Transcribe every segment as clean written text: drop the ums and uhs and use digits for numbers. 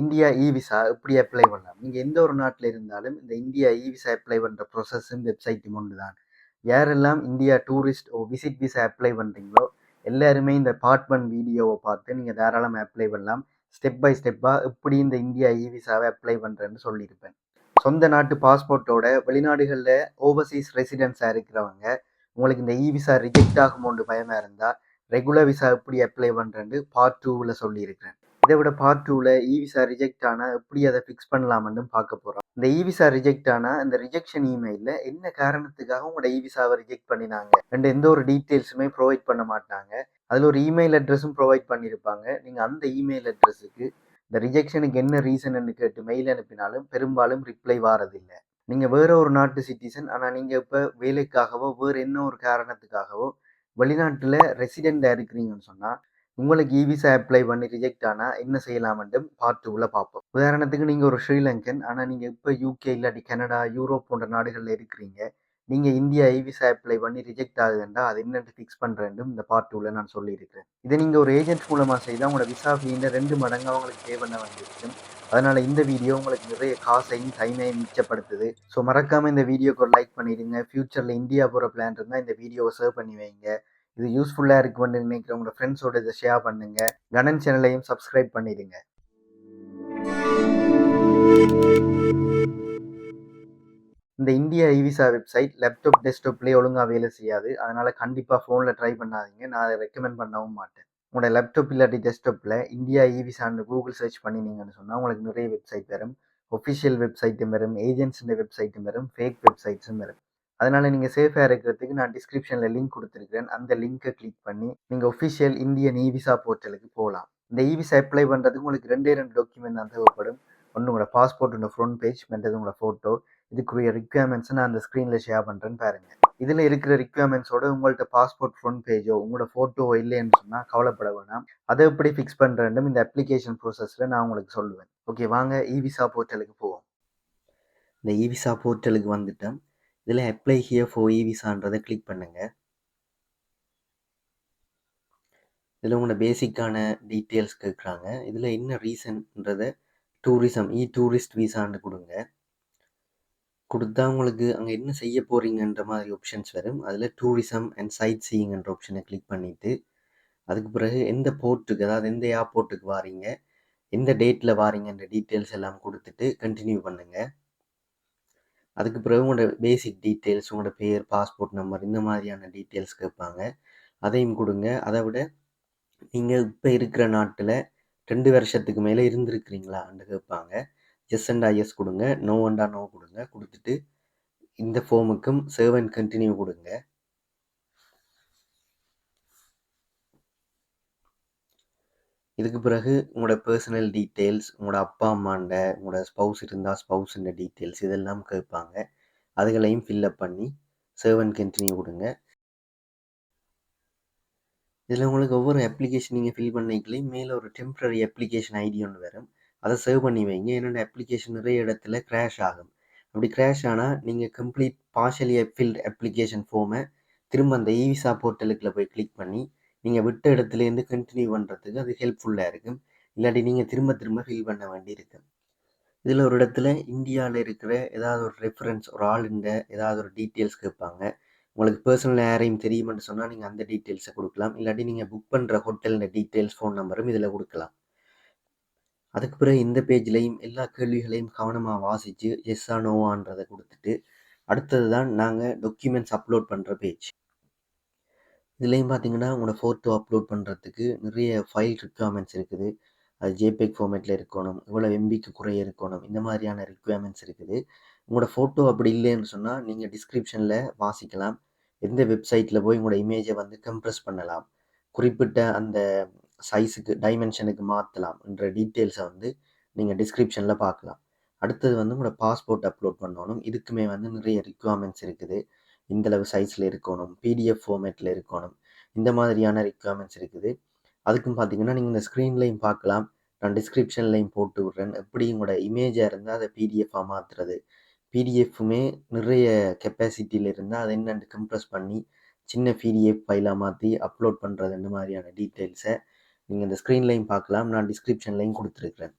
India e visa எப்படி apply பண்ணலாம்? நீங்க எந்த ஒரு நாட்டில இருந்தாலும் இந்த இந்தியா இ விசா அப்ளை பண்ற ப்ராசஸும் வெப்சைட்டும் ஒன்றுதான். யாரெல்லாம் India tourist visit visa apply பண்றீங்களோ, எல்லாருமே இந்த பார்ட் 1 வீடியோவ பார்த்து நீங்க தாராளமா அப்ளை பண்ணலாம். ஸ்டெப் பை ஸ்டெப்பா எப்படி இந்த இந்தியா இ விசாவ அப்ளை பண்றேன்னு சொல்லியிருப்பேன். சொந்த நாட்டு பாஸ்போர்ட்டோட வெளிநாடுகள்ல ஓவர்சீஸ் ரெசிடென்ஸா இருக்கிறவங்க, உங்களுக்கு இந்த இ விசா ரிஜெக்ட் ஆகுமோன்னு பயமா இருந்தா, ரெகுலர் விசா எப்படி அப்ளை பண்றேன்னு பார்ட் 2ல சொல்லியிருக்கிறேன். இதை விட பார்ட் 2ல இ விசா ரிஜெக்ட் ஆனா எப்படி அதை ஃபிக்ஸ் பண்ணலாம்னு பார்க்க போறோம். இந்த இ விசா ரிஜெக்ட் ஆனா இந்த ரிஜெக்ஷன் இமெயில்ல என்ன காரணத்துக்காக உங்களோட இ விசாவை ரிஜெக்ட் பண்ணினாங்க எந்த ஒரு டீட்டெயில்ஸுமே ப்ரொவைட் பண்ண மாட்டாங்க. அதுல ஒரு இமெயில் அட்ரஸும் ப்ரொவைட் பண்ணியிருப்பாங்க. நீங்க அந்த இமெயில் அட்ரஸுக்கு இந்த ரிஜெக்ஷனுக்கு என்ன ரீசன்னு கேட்டு மெயில் அனுப்பினாலும் பெரும்பாலும் ரிப்ளை வாரதில்லை. நீங்க வேற ஒரு நாட்டு சிட்டிசன், ஆனா நீங்க இப்ப வேலைக்காகவோ வேற என்ன ஒரு காரணத்துக்காகவோ வெளிநாட்டுல ரெசிடெண்டா இருக்கிறீங்கன்னு சொன்னா, உங்களுக்கு இ விசா அப்ளை பண்ணி ரிஜெக்ட் ஆனா என்ன செய்யலாம்னு பார்ட் 2ல பார்ப்போம். உதாரணத்துக்கு நீங்க ஒரு ஸ்ரீலங்கன், ஆனா நீங்க இப்ப யூகே இல்லாட்டி கனடா, யூரோப் போன்ற நாடுகள்ல இருக்கிறீங்க. நீங்க இந்தியா இ விசா அப்ளை பண்ணி ரிஜெக்ட் ஆகுதுன்னா அது என்னன்னு ஃபிக்ஸ் பண்றேன்னு இந்த பார்ட் 2ல நான் சொல்லியிருக்கிறேன். இதை நீங்க ஒரு ஏஜென்ட் மூலமா செய்தா உங்களோட விசா ஃபீன்ற 2 மடங்கு அவங்களுக்கு பே பண்ண வேண்டியிருக்கும். அதனால இந்த வீடியோ உங்களுக்கு நிறைய காசையும் டைமையும் மிச்சப்படுத்துது. ஸோ மறக்காம இந்த வீடியோக்கு ஒரு லைக் பண்ணிடுங்க. ஃபியூச்சர்ல இந்தியா போற பிளான் இருந்தா இந்த வீடியோவை சேவ் பண்ணி வைங்க. இது யூஸ்ஃபுல்லா இருக்கும்னு நினைக்கிற உங்க ஃப்ரெண்ட்ஸோட இதை ஷேர் பண்ணுங்க. கணன் சேனலையும் சப்ஸ்கிரைப் பண்ணிடுங்க. இந்த India e visa website laptop டெஸ்க்டாப்லேயே ஒழுங்கா வேலை செய்யாது. அதனால கண்டிப்பா ஃபோன்ல ட்ரை பண்ணாதீங்க. நான் அதை ரெக்கமெண்ட் பண்ணவும் மாட்டேன். உங்களோட லேப்டாப் இல்லாட்டி டெஸ்க்டாப்ல இந்தியா இ விசான்னு கூகுள் சர்ச் பண்ணினீங்கன்னு சொன்னா உங்களுக்கு நிறைய வெப்சைட் வரும். ஒஃபிஷியல் வெப்சைட்டும் வரும், ஏஜென்ட்ஸுடைய வெப்சைட்டும் வரும், ஃபேக் வெப்சைட்ஸும் வரும். அதனால நீங்க சேஃபா இருக்கிறதுக்கு நான் டிஸ்கிரிப்ஷன்ல லிங்க் கொடுத்துருக்கேன். அந்த லிங்கை கிளிக் பண்ணி நீங்க ஒஃபிஷியல் இந்தியன் இ விசா போர்ட்டலுக்கு போகலாம். இந்த இ விசா அப்ளை பண்றதுக்கு உங்களுக்கு 2 டாக்குமெண்ட் தான் தேவைப்படும். ஒன்று உங்களோட பாஸ்போர்ட்டோட ஃப்ரண்ட் பேஜ், மற்றது உங்களோட ஃபோட்டோ. இதுக்குரிய ரிக்வயர்மெண்ட்ஸ் நான் அந்த ஸ்க்ரீனில் ஷேர் பண்ணுறேன்னு பாருங்க. இதில் இருக்கிற ரிக்வயர்மெண்ட்ஸோட உங்கள்கிட்ட பாஸ்போர்ட் ஃப்ரண்ட் பேஜோ உங்களோட ஃபோட்டோவோ இல்லைன்னு சொன்னால் கவலைப்பட வேணாம். அதை எப்படி ஃபிக்ஸ் பண்ணுறேன்னு இந்த அப்ளிகேஷன் ப்ரோசஸில் நான் உங்களுக்கு சொல்லுவேன். ஓகே, வாங்க இ விசா போர்ட்டலுக்கு போவோம். இந்த இ விசா போர்ட்டலுக்கு வந்துட்டேன். இதில் அப்ளை ஹியர் ஃபார் இ விசான்றதை கிளிக் பண்ணுங்க. இதில் உங்களோட பேசிக்கான டீட்டெயில்ஸ் கேட்குறாங்க. இதில் என்ன ரீசன்ன்றதை டூரிசம் டூரிஸ்ட் விசான்னு கொடுங்க. கொடுத்தா உங்களுக்கு அங்கே என்ன செய்ய போகிறீங்கன்ற மாதிரி ஆப்ஷன்ஸ் வரும். அதில் டூரிசம் அண்ட் சைட் சீயிங்ன்ற ஆப்ஷனை கிளிக் பண்ணிவிட்டு அதுக்கு பிறகு எந்த போர்ட்டுக்கு, அதாவது எந்த ஏர்போர்ட்டுக்கு வாரீங்க, எந்த டேட்டில் வாரீங்கன்ற டீட்டெயில்ஸ் எல்லாம் கொடுத்துட்டு கண்டினியூ பண்ணுங்கள். அதுக்கு பிறகு உங்களோட பேசிக் டீட்டெயில்ஸ், உங்களோட பேர், பாஸ்போர்ட் நம்பர், இந்த மாதிரியான டீட்டெயில்ஸ் கேட்பாங்க. அதையும் கொடுங்க. அதை விட நீங்கள் இப்போ இருக்கிற நாட்டில் 2 வருஷத்துக்கு மேலே இருந்திருக்கிறீங்களான்னு கேட்பாங்க. எஸ் அண்டா எஸ் கொடுங்க, நோ அண்டா நோ கொடுங்க. கொடுத்துட்டு இந்த ஃபார்முக்கும் சேவ் அண்ட் கண்டினியூ கொடுங்க. இதுக்கு பிறகு உங்களோட பர்சனல் டீட்டெயில்ஸ், உங்களோட அப்பா அம்மாண்ட, உங்களோட ஸ்பௌஸ் இருந்தால் ஸ்பௌஸுன்ற டீட்டெயில்ஸ் இதெல்லாம் கேட்பாங்க. அதுகளையும் ஃபில்லப் பண்ணி சேவ் அண்ட் கண்டினியூ கொடுங்க. இதில் உங்களுக்கு ஒவ்வொரு அப்ளிகேஷன் நீங்கள் ஃபில் பண்ணிக்கலையும் மேலே ஒரு டெம்ப்ரரி அப்ளிகேஷன் ஐடி ஒன்று வரும். அதை சேவ் பண்ணி வைங்க. என்னோட அப்ளிகேஷன் நிறைய இடத்துல கிராஷ் ஆகும். அப்படி கிராஷ் ஆனால் நீங்கள் கம்ப்ளீட் பார்ஷலி ஃபில்ட் அப்ளிகேஷன் ஃபார்மை திரும்ப அந்த இ விசா போர்ட்டலுக்குள்ள போய் கிளிக் பண்ணி நீங்கள் விட்ட இடத்துலேருந்து கண்டினியூ பண்ணுறதுக்கு அது ஹெல்ப்ஃபுல்லாக இருக்கும். இல்லாட்டி நீங்கள் திரும்ப திரும்ப ஃபில் பண்ண வேண்டி இருக்கும். இதில் ஒரு இடத்துல இந்தியாவில் இருக்கிற ஏதாவது ஒரு ரெஃபரன்ஸ், ஒரு ஆளுண்ட ஏதாவது ஒரு டீட்டெயில்ஸ் கேட்பாங்க. உங்களுக்கு பர்சனல் யாரையும் தெரியுமென்னு சொன்னால் நீங்கள் அந்த டீட்டெயில்ஸை கொடுக்கலாம். இல்லாட்டி நீங்கள் புக் பண்ணுற ஹோட்டலில் டீட்டெயில்ஸ், ஃபோன் நம்பரும் இதில் கொடுக்கலாம். அதுக்கு பிறகு இந்த பேஜ்லையும் எல்லா கேள்விகளையும் கவனமாக வாசித்து எஸ்ஸா நோவான்றதை கொடுத்துட்டு அடுத்தது தான் நாங்கள் டாக்குமெண்ட்ஸ் அப்லோட் பண்ணுற பேஜ். இதுலேயும் பார்த்தீங்கன்னா உங்களோட ஃபோட்டோ அப்லோட் பண்ணுறதுக்கு நிறைய ஃபைல் ரிக்வயர்மெண்ட்ஸ் இருக்குது. அது ஜேபெக் ஃபார்மேட்டில் இருக்கணும், இவ்வளோ எம்பிக்கு குறைய இருக்கணும், இந்த மாதிரியான ரிக்வயர்மெண்ட்ஸ் இருக்குது. உங்களோட ஃபோட்டோ அப்படி இல்லைன்னு சொன்னால் நீங்கள் டிஸ்கிரிப்ஷனில் வாசிக்கலாம். எந்த வெப்சைட்டில் போய் உங்களோட இமேஜை வந்து கம்ப்ரெஸ் பண்ணலாம், குறிப்பிட்ட அந்த சைஸுக்கு டைமென்ஷனுக்கு மாற்றலாம் என்ற டீட்டெயில்ஸை வந்து நீங்கள் டிஸ்கிரிப்ஷனில் பார்க்கலாம். அடுத்தது வந்து உங்களோட பாஸ்போர்ட் அப்லோட் பண்ணணும். இதுக்குமே வந்து நிறைய ரிக்வயர்மெண்ட்ஸ் இருக்குது. இந்தளவு சைஸில் இருக்கணும், பிடிஎஃப் ஃபார்மேட்டில் இருக்கணும், இந்த மாதிரியான ரிக்வயர்மெண்ட்ஸ் இருக்குது. அதுக்கும் பார்த்தீங்கன்னா நீங்கள் இந்த ஸ்க்ரீன்லையும் பார்க்கலாம். நான் டிஸ்கிரிப்ஷன்லையும் போட்டு விட்றேன். எப்படி உங்களோட இமேஜாக இருந்தால் அதை பிடிஎஃபாக மாற்றுறது, பிடிஎஃப்புமே நிறைய கெப்பாசிட்டியில் இருந்தால் அதை என்னென்னு கம்ப்ரெஸ் பண்ணி சின்ன பிடிஎஃப் ஃபைலாக மாற்றி அப்லோட் பண்ணுறது, இந்த மாதிரியான டீட்டெயில்ஸை நீங்கள் இந்த ஸ்க்ரீன்லையும் பார்க்கலாம். நான் டிஸ்கிரிப்ஷன்லையும் கொடுத்துருக்குறேன்.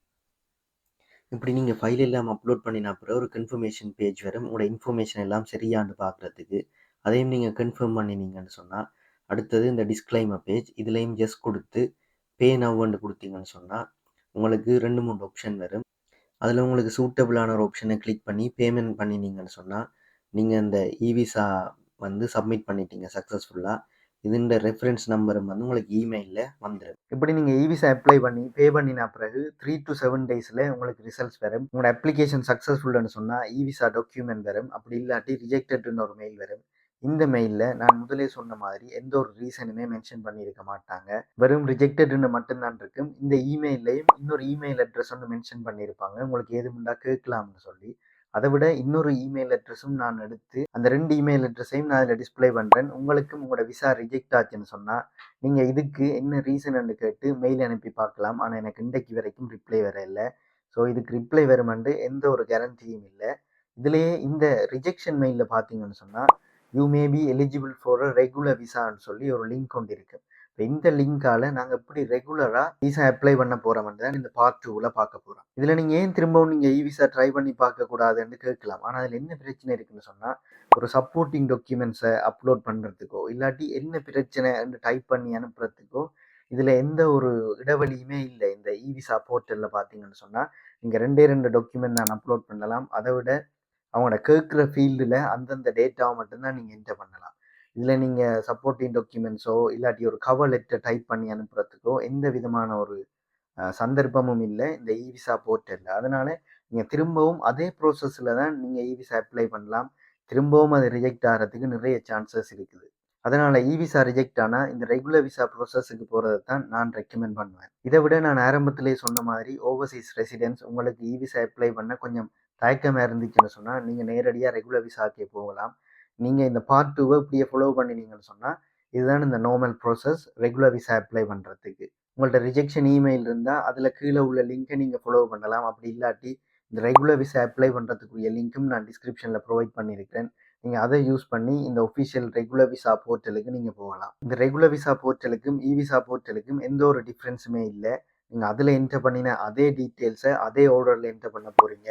இப்படி நீங்கள் ஃபைல் எல்லாம் அப்லோட் பண்ணின அப்புறம் ஒரு கன்ஃபர்மேஷன் பேஜ் வரும் உங்களோட இன்ஃபர்மேஷன் எல்லாம் சரியான்னு பார்க்குறதுக்கு. அதையும் நீங்கள் கன்ஃபார்ம் பண்ணினீங்கன்னு சொன்னால் அடுத்தது இந்த டிஸ்க்ளைமர் பேஜ் இதுலேயும் ஜஸ்ட் கொடுத்து பே நவ்வுன்னு கொடுத்தீங்கன்னு சொன்னால் உங்களுக்கு 2-3 ஆப்ஷன் வரும். அதில் உங்களுக்கு சூட்டபிளான ஒரு ஆப்ஷனை கிளிக் பண்ணி பேமெண்ட் பண்ணினீங்கன்னு சொன்னால் நீங்கள் இந்த இவிசா வந்து சப்மிட் பண்ணிட்டீங்க சக்ஸஸ்ஃபுல்லாக. இதுன்ற ரெஃபரன்ஸ் நம்பரும் வந்து உங்களுக்கு இமெயிலில் வந்துடும். இப்படி நீங்கள் இவிசா அப்ளை பண்ணி பே பண்ணின பிறகு 3 to 7 டேஸில் உங்களுக்கு ரிசல்ட்ஸ் வரும். உங்களோட அப்ளிகேஷன் சக்ஸஸ்ஃபுல்லுன்னு சொன்னால் இவிசா டாக்குமெண்ட் வரும். அப்படி இல்லாட்டி ரிஜெக்டட்னு ஒரு மெயில் வரும். இந்த மெயிலில் நான் முதலே சொன்ன மாதிரி எந்த ஒரு ரீசனுமே மென்ஷன் பண்ணியிருக்க மாட்டாங்க. வெறும் ரிஜெக்டட்னு மட்டும்தான் இருக்கும். இந்த இமெயிலையும் இன்னொரு இமெயில் அட்ரஸ் ஒன்று மென்ஷன் பண்ணியிருப்பாங்க உங்களுக்கு ஏதுமுண்டா கேட்கலாம்னு சொல்லி. அதை விட இன்னொரு இமெயில் அட்ரஸும் நான் எடுத்து அந்த 2 இமெயில் அட்ரஸையும் நான் அதில் டிஸ்பிளே பண்ணுறேன். உங்களுக்கும் உங்களோட விசா ரிஜெக்ட் ஆச்சுன்னு சொன்னால் நீங்கள் இதுக்கு என்ன ரீசன்னு கேட்டு மெயில் அனுப்பி பார்க்கலாம். ஆனால் எனக்கு இன்றைக்கு வரைக்கும் ரிப்ளை வர இல்லை. ஸோ இதுக்கு ரிப்ளை வருமென்று எந்த ஒரு கேரண்டியும் இல்லை. இதுலேயே இந்த ரிஜெக்ஷன் மெயிலில் பார்த்தீங்கன்னு சொன்னால் you may be eligible for a regular விசான்னு சொல்லி ஒரு லிங்க் கொண்டு இருக்கு. இப்போ இந்த லிங்கால நாங்கள் எப்படி ரெகுலராக விசா அப்ளை பண்ண போகிறோம்னு தான் இந்த பார்ட் 2ல பார்க்க போகிறோம். இதில் நீங்கள் ஏன் திரும்பவும் நீங்கள் விசா ட்ரை பண்ணி பார்க்கக்கூடாதுன்னு கேட்கலாம். ஆனால் அதில் என்ன பிரச்சனை இருக்குன்னு சொன்னால் ஒரு சப்போர்ட்டிங் டாக்குமெண்ட்ஸை அப்லோட் பண்ணுறதுக்கோ இல்லாட்டி என்ன பிரச்சனைன்னு டைப் பண்ணி அனுப்புறதுக்கோ இதில் எந்த ஒரு இடைவெளியுமே இல்லை. இந்த விசா போர்ட்டலில் பார்த்தீங்கன்னு சொன்னால் நீங்கள் 2 டாக்குமெண்ட் தான் அப்லோட் பண்ணலாம். அதை விட அவங்களோட கேட்குற ஃபீல்டில் அந்தந்த டேட்டாவை மட்டும்தான் நீங்கள் என்டர் பண்ணலாம். இதில் நீங்கள் சப்போர்ட்டிங் டாக்குமெண்ட்ஸோ இல்லாட்டி ஒரு கவர் லெட்டர் டைப் பண்ணி அனுப்புறதுக்கோ எந்த விதமான ஒரு சந்தர்ப்பமும் இல்லை இந்த விசா போர்ட்டலில். அதனால் நீங்கள் திரும்பவும் அதே ப்ரோசஸில் தான் நீங்கள் விசா அப்ளை பண்ணலாம். திரும்பவும் அது ரிஜெக்ட் ஆகிறதுக்கு நிறைய சான்சஸ் இருக்குது. அதனால் விசா ரிஜெக்ட் ஆனால் இந்த ரெகுலர் விசா ப்ரோசஸுக்கு போகிறத தான் நான் ரெக்கமெண்ட் பண்ணுவேன். இதை விட நான் ஆரம்பத்திலே சொன்ன மாதிரி ஓவர்சீஸ் ரெசிடென்ஸ் உங்களுக்கு விசா அப்ளை பண்ண கொஞ்சம் தயக்கமாக இருந்துச்சுன்னு சொன்னால் நீங்கள் நேரடியாக ரெகுலர் விசாக்கே போகலாம். நீங்கள் இந்த பார்ட் 2வை இப்படியே ஃபாலோ பண்ணினீங்கன்னு சொன்னால் இதுதான் இந்த normal process regular visa apply பண்ணுறதுக்கு. உங்கள்கிட்ட ரிஜெக்ஷன் இமெயில் இருந்தால் அதில் கீழே உள்ள லிங்க்கை நீங்கள் ஃபாலோ பண்ணலாம். அப்படி இல்லாட்டி இந்த ரெகுலர் விசா அப்ளை பண்ணுறதுக்குரிய லிங்க்கும் நான் டிஸ்கிரிப்ஷனில் ப்ரொவைட் பண்ணியிருக்கிறேன். நீங்கள் அதை யூஸ் பண்ணி இந்த ஒஃபிஷியல் ரெகுலர் விசா போர்ட்டலுக்கு நீங்கள் போகலாம். இந்த ரெகுலர் விசா போர்ட்டலுக்கும் விசா போர்ட்டலுக்கும் எந்த ஒரு டிஃப்ரென்ஸுமே இல்லை. நீங்கள் அதில் என்டர் பண்ணின அதே டீட்டெயில்ஸை அதே ஆர்டரில் என்டர் பண்ண போகிறீங்க.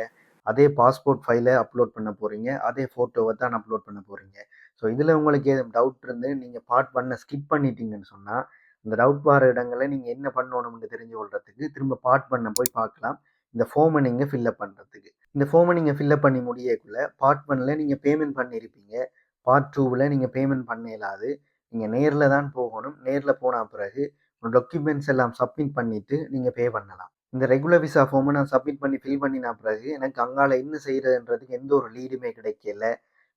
அதே பாஸ்போர்ட் ஃபைலை அப்லோட் பண்ண போகிறீங்க. அதே ஃபோட்டோவை தான் அப்லோட் பண்ண போகிறீங்க. ஸோ இதில் உங்களுக்கு ஏதும் டவுட் இருந்து நீங்கள் பார்ட் 1 ஸ்கிப் பண்ணிட்டீங்கன்னு சொன்னால் இந்த டவுட் வர இடங்களை நீங்கள் என்ன பண்ணணும்னு தெரிஞ்சு கொள்றதுக்கு திரும்ப பார்ட் 1 போய் பார்க்கலாம். இந்த ஃபார்மை நீங்கள் ஃபில்அப் பண்ணுறதுக்கு. இந்த ஃபார்மை நீங்கள் ஃபில்அப் பண்ணி முடியக்குள்ள பார்ட் 1ல் நீங்கள் பேமெண்ட் பண்ணியிருப்பீங்க. பார்ட் 2வில் நீங்கள் பேமெண்ட் பண்ண இயலாது. நீங்கள் நேரில் தான் போகணும். நேரில் போன பிறகு டாக்குமெண்ட்ஸ் எல்லாம் சப்மிட் பண்ணிவிட்டு நீங்கள் பே பண்ணலாம். இந்த ரெகுலர் விசா ஃபார்மை நான் சப்மிட் பண்ணி ஃபில் பண்ணின பிறகு எனக்கு அங்கால என்ன செய்கிறதுன்றதுக்கு எந்த ஒரு லீடுமே கிடைக்கல.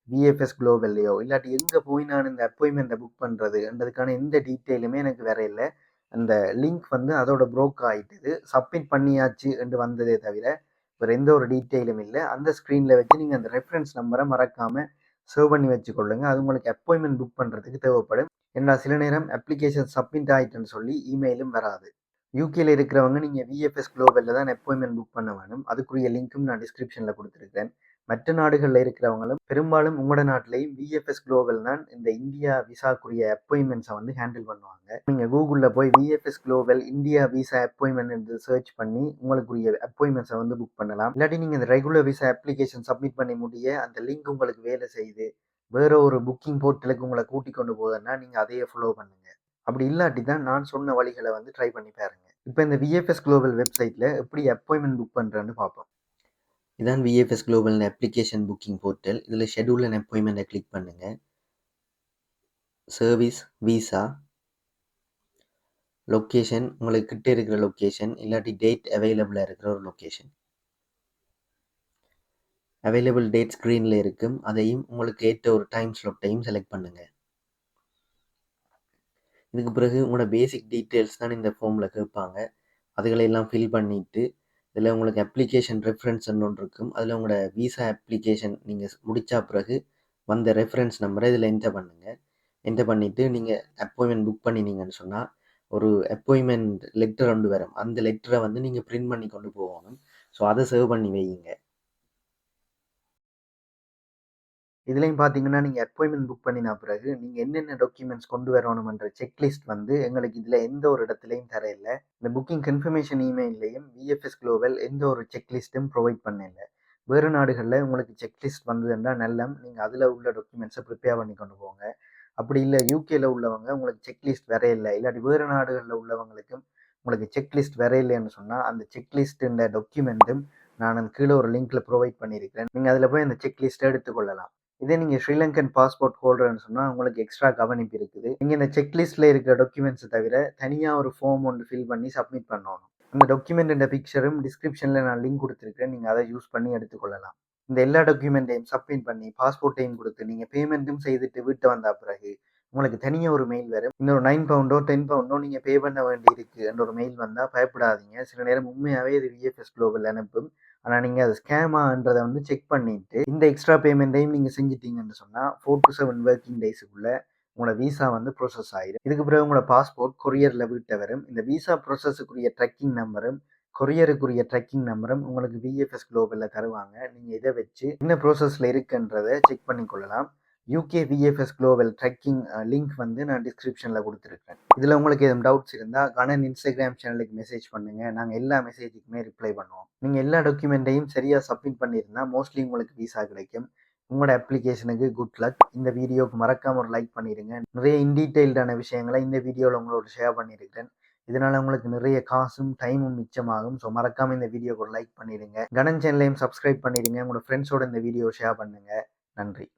விஎஃப்எஸ் குளோபல்லையோ இல்லாட்டி எங்கே போய் நான் இந்த அப்பாயின்மெண்ட்டை புக் பண்ணுறதுன்றதுக்கான எந்த டீட்டெயிலுமே எனக்கு வேற இல்லை. அந்த லிங்க் வந்து அதோட ப்ரோக் ஆகிட்டுது. சப்மிட் பண்ணியாச்சு என்று வந்ததே தவிர வேறு எந்த ஒரு டீட்டெயிலும் இல்லை. அந்த ஸ்க்ரீனில் வச்சு நீங்கள் அந்த ரெஃபரன்ஸ் நம்பரை மறக்காமல் சேவ் பண்ணி வச்சுக்கொள்ளுங்க. அது உங்களுக்கு அப்பாயின்மெண்ட் புக் பண்ணுறதுக்கு தேவைப்படும். ஏன்னா சில நேரம் அப்ளிகேஷன் சப்மிட் ஆகிட்டுன்னு சொல்லி இமெயிலும் வராது. யூகேல இருக்கிறவங்க நீங்கள் விஎஃப்எஸ் குளோபலில் தான் அப்பாயின்மெண்ட் புக் பண்ண வேணும். அதுக்குரிய லிங்க்கும் நான் டிஸ்கிரிப்ஷனில் கொடுத்துருக்கேன். மற்ற நாடுகளில் இருக்கிறவங்களும் பெரும்பாலும் உங்களோட நாட்டிலையும் விஎஃப்எஸ் குளோபல் தான் இந்த இந்தியா விசாக்குரிய அப்பாயின்மெண்ட்ஸை வந்து ஹேண்டில் பண்ணுவாங்க. நீங்கள் கூகுளில் போய் VFS global India visa appointment என்று சர்ச் பண்ணி உங்களுக்குரிய அப்பாயின்மெண்ட்ஸை வந்து புக் பண்ணலாம். இல்லாட்டி நீங்கள் இந்த ரெகுலர் விசா அப்ளிகேஷன் சப்மிட் பண்ணி முடிய அந்த லிங்க் உங்களுக்கு வேலை செய்து வேற ஒரு புக்கிங் போர்ட்டலுக்கு உங்களை கூட்டிக் கொண்டு போகுதுன்னா நீங்கள் அதையே ஃபாலோ பண்ணுங்க. அப்படி இல்லாட்டி தான் நான் சொன்ன வழிகளை வந்து ட்ரை பண்ணி பாருங்க. இப்போ இந்த விஎஃப்எஸ் குளோபல் வெப்சைட்டில் எப்படி அப்பாயின்மெண்ட் புக் பண்ணுறேன்னு பார்ப்போம். இதான் VFS global application booking portal. இதில் ஷெட்யூல் அண்ட் அப்பாயின்மெண்ட்டை கிளிக் பண்ணுங்கள். சர்வீஸ், விசா, லொக்கேஷன் உங்களுக்கு கிட்ட இருக்கிற லொக்கேஷன் இல்லாட்டி டேட் அவைலபிளாக இருக்கிற ஒரு லொக்கேஷன். அவைலபிள் டேட் ஸ்க்ரீனில் இருக்கும். அதையும் உங்களுக்கு ஏற்ற ஒரு டைம் ஸ்லாட்டையும் செலக்ட் பண்ணுங்கள். இதுக்கு பிறகு உங்களோட பேசிக் டீட்டெயில்ஸ் தான் இந்த ஃபார்மில் கேட்பாங்க. அதுகளெல்லாம் ஃபில் பண்ணிவிட்டு இதில் உங்களுக்கு அப்ளிகேஷன் ரெஃபரன்ஸ்ன்னு ஒன்று இருக்கும். அதில் உங்களோட விசா அப்ளிகேஷன் நீங்கள் முடித்தா பிறகு வந்த ரெஃபரன்ஸ் நம்பரை இதில் என்டர் பண்ணுங்கள். என்டர் பண்ணிவிட்டு நீங்கள் அப்பாயின்மெண்ட் புக் பண்ணினீங்கன்னு சொன்னால் ஒரு அப்பாயின்மெண்ட் லெட்டர் ஒன்று வரும். அந்த லெட்டரை வந்து நீங்கள் பிரிண்ட் பண்ணி கொண்டு போகணும். ஸோ அதை சேவ் பண்ணி வைங்க. இதுலயும் பார்த்தீங்கன்னா, நீங்க அப்பாயின்ட்மென்ட் புக் பண்ணின பிறகு, நீங்க என்னென்ன டாக்குமெண்ட்ஸ் கொண்டு வரணும்ன்ற செக்லிஸ்ட் வந்து எங்களுக்கு இதுல எந்த ஒரு இடத்துலயும் தர இல்ல. இந்த புக்கிங் கன்ஃபர்மேஷன் இமெயில்லயும் விஎஃப்எஸ் குளோபல் எந்த ஒரு செக்லிஸ்ட்டும் ப்ரொவைட் பண்ண இல்ல. வேறு நாடுகள்ல உங்களுக்கு செக்லிஸ்ட் வந்ததுன்னா நல்லம். நீங்க அதுல உள்ள டாக்குமெண்ட்ஸ ப்ரிப்பேர் பண்ணி கொண்டு போங்க. அப்படி இல்ல யுகேல உள்ளவங்க உங்களுக்கு செக்லிஸ்ட் வரையில்ல. இல்லாட்டி வேறு நாடுகள்ல உள்ளவங்களுக்கும் உங்களுக்கு செக்லிஸ்ட் வரையில்லைன்னு சொன்னா, அந்த செக்லிஸ்ட்ன்ற டாக்குமெண்ட்டும் நான் அந்த கீழ ஒரு லிங்க்ல ப்ரொவைட் பண்ணியிருக்கிறேன். நீங்க அதுல போய் அந்த செக்லிஸ்ட்ட எடுத்துக்கொள்ளலாம். இதே நீங்க ஸ்ரீலங்கன் பாஸ்போர்ட் ஹோல்டர்ன்னு சொன்னா, உங்களுக்கு எக்ஸ்ட்ரா கவனிப்பு இருக்குது. நீங்க இந்த செக்லிஸ்ட்ல இருக்கிற டாக்குமெண்ட்ஸ தவிர, தனியா ஒரு ஃபார்ம் ஒண்ணு ஃபில் பண்ணி சப்மிட் பண்ணணும். அந்த டாக்குமெண்ட்டின் பிக்சரும் டிஸ்கிரிப்ஷன்ல நான் லிங்க் குடுத்திருக்கிறேன். நீங்க அத யூஸ் பண்ணி எடுத்துக்கொள்ளலாம். இந்த எல்லா டாக்குமெண்ட்டையும் சப்மிட் பண்ணி, பாஸ்போர்ட்டையும் குடுத்து, நீங்க பேமெண்ட்டும் செய்துட்டு வீட்டு வந்த பிறகு, உங்களுக்கு தனியா ஒரு மெயில் வரும். இன்னொரு 9 பவுண்டோ, 10 பவுண்டோ நீங்க பே பண்ண வேண்டியிருக்கு என்ற ஒரு மெயில் வந்தா பயப்படாதீங்க. சில நேரம் உண்மையாவே இது விஎஃப்எஸ் குளோபல் அனுப்பும். ஆனா நீங்க அது ஸ்கேமான்றத வந்து செக் பண்ணிட்டு, இந்த எக்ஸ்ட்ரா பேமெண்ட்டையும் நீங்க செஞ்சுட்டீங்கன்னு சொன்னா, 4 to 7 வொர்க்கிங் டேஸ்க்குள்ள உங்களோட விசா வந்து ப்ராசஸ் ஆயிரும். இதுக்கு பிறகு உங்களோட பாஸ்போர்ட் கொரியர்ல வீட்ட வரும். இந்த விசா ப்ராசஸுக்குரிய ட்ராக்கிங் நம்பரும், கொரியருக்குரிய ட்ராக்கிங் நம்பரும் உங்களுக்கு விஎஃப்எஸ் குளோபல்ல தருவாங்க. நீங்க இத வச்சு என்ன ப்ராசஸ்ல இருக்குன்றத செக் பண்ணிக் கொள்ளலாம். UK VFS global tracking link வந்து நான் டிஸ்கிரிப்ஷன்ல குடுத்திருக்கேன். இதுல உங்களுக்கு எதுவும் டவுட்ஸ் இருந்தா கனன் இன்ஸ்டாகிராம் சேனலுக்கு மெசேஜ் பண்ணுங்க. நாங்க எல்லா மெசேஜுக்குமே ரிப்ளை பண்ணுவோம். நீங்க எல்லா டாக்குமெண்ட்டையும் சரியா சப்மிட் பண்ணியிருந்தா மோஸ்ட்லி உங்களுக்கு விசா கிடைக்கும். உங்களோட அப்ளிகேஷனுக்கு குட் லக். இந்த வீடியோக்கு மறக்காம ஒரு லைக் பண்ணிடுங்க. நிறைய இன் டீட்டெயில்டான விஷயங்களை இந்த வீடியோல உங்களோட ஷேர் பண்ணியிருக்கேன். இதனால உங்களுக்கு நிறைய காசும் டைமும் மிச்சமாகும். ஸோ மறக்காம இந்த வீடியோக்கு ஒரு லைக் பண்ணிடுங்க. கனன் சேனலையும் சப்ஸ்கிரைப் பண்ணிடுங்க. உங்களோட ஃப்ரெண்ட்ஸோட இந்த வீடியோ ஷேர் பண்ணுங்க. நன்றி.